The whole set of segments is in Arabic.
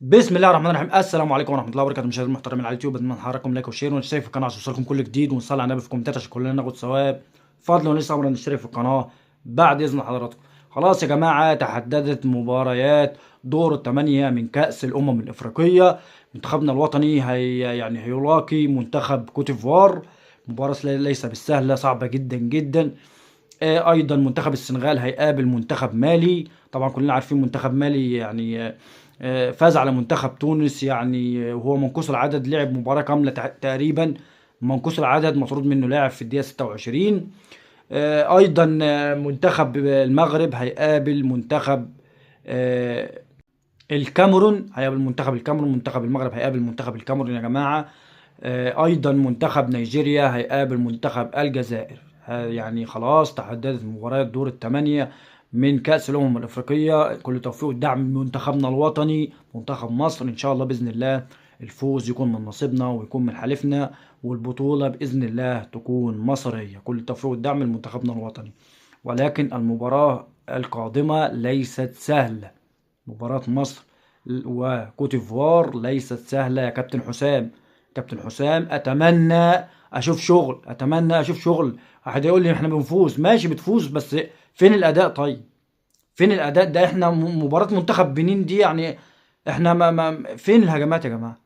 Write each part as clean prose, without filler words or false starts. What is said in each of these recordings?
بسم الله الرحمن الرحيم. السلام عليكم ورحمه الله وبركاته. مشاهدينا المحترمين على اليوتيوب، اتمنى حضراتكم لايك وشير ونشترك في القناه عشان يوصلكم كل جديد، ونصلي على النبي في الكومنتات عشان كلنا ناخد ثواب فضل وليس امر نشترك في القناه بعد اذن حضراتكم. خلاص يا جماعه، تحددت مباريات دور الثمانيه من كاس الامم الافريقيه. منتخبنا الوطني هيلاقي منتخب كوتيفوار. مباراه ليس بالسهله، صعبه جدا جدا. ايضا منتخب السنغال هيقابل منتخب مالي. طبعا كلنا عارفين منتخب مالي فاز على منتخب تونس، وهو منقوص العدد، لعب مباراة كاملة تقريبا. منقوص العدد مطرود منه لاعب في الدقيقة 26. ايضا منتخب المغرب هيقابل منتخب آه، الكاميرون. منتخب المغرب هيقابل منتخب الكاميرون يا جماعة. ايضا منتخب نيجيريا هيقابل منتخب الجزائر. خلاص تحددت مباريات دور الثمانية من كأس الأمم الأفريقية. كل توفيق والدعم من منتخبنا الوطني منتخب مصر. إن شاء الله بإذن الله الفوز يكون من نصيبنا ويكون من حليفنا، والبطولة بإذن الله تكون مصرية. كل التوفيق والدعم لمنتخبنا الوطني، ولكن المباراة القادمة ليست سهلة. مباراة مصر وكوتيفوار ليست سهلة يا كابتن حسام. كابتن حسام، اتمنى اشوف شغل. واحد يقول لي احنا بنفوز، ماشي بتفوز، بس فين الاداء؟ طيب فين الاداء ده؟ احنا مباراة منتخب بنين دي احنا فين الهجمات يا جماعة؟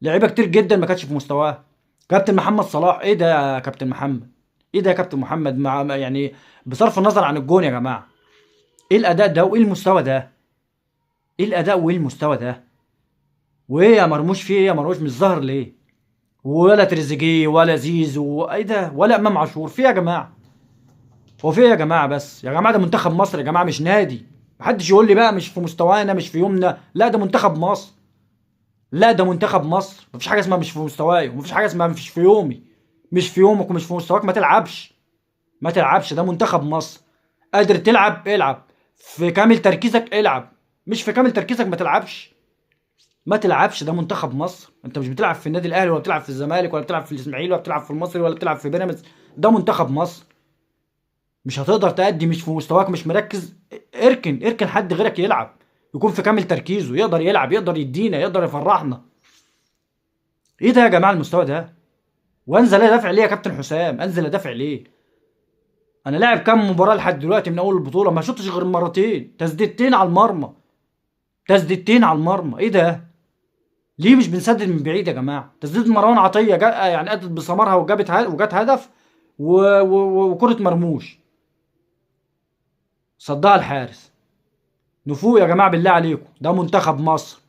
لعيبة كتير جدا ما كانتش في مستواها. كابتن محمد صلاح، ايه ده يا كابتن محمد؟ ايه ده يا كابتن محمد؟ بصرف النظر عن الجون يا جماعة، ايه الاداء ده وايه المستوى ده؟ ايه الاداء وايه المستوى ده؟ وايه يا مرموش؟ في ايه يا مرموش؟ مش ظاهر ليه؟ ولا تريزيجيه ولا زيزو، ايه ده؟ ولا امام عاشور؟ في إيه يا جماعه؟ هو في إيه يا جماعه؟ بس يا جماعه ده منتخب مصر يا جماعه، مش نادي. محدش يقول لي بقى مش في مستوانا مش في يومنا. لا ده منتخب مصر. لا ده منتخب مصر. مفيش حاجه اسمها مش في مستواي، ومفيش حاجه اسمها مش في يومي. مش في يومك ومش في مستواك ما تلعبش. ما تلعبش، ده منتخب مصر. قادر تلعب العب، في كامل تركيزك العب. مش في كامل تركيزك ما تلعبش. ما تلعبش، ده منتخب مصر. انت مش بتلعب في النادي الاهلي، ولا بتلعب في الزمالك، ولا بتلعب في الاسماعيلي، ولا بتلعب في المصري، ولا بتلعب في بيراميدز. ده منتخب مصر. مش هتقدر تأدي، مش في مستواك، مش مركز. اركن حد غيرك يلعب، يكون في كامل تركيزه، يقدر يلعب، يقدر يدينا، يقدر يفرحنا. ايه ده يا جماعه المستوى ده؟ وانزل ادافع ليه يا كابتن حسام؟ انزل ادافع ليه؟ انا لاعب كام مباراه لحد دلوقتي من اول البطوله؟ ما شفتش غير مرتين، تسديدتين على المرمى. تسديدتين على المرمى، ايه ده؟ ليه مش بنسدد من بعيد يا جماعه؟ تسديد مروان عطيه ادت بثمارها وجت هدف. وكره مرموش صدها الحارس. نفوق يا جماعه بالله عليكم، ده منتخب مصر.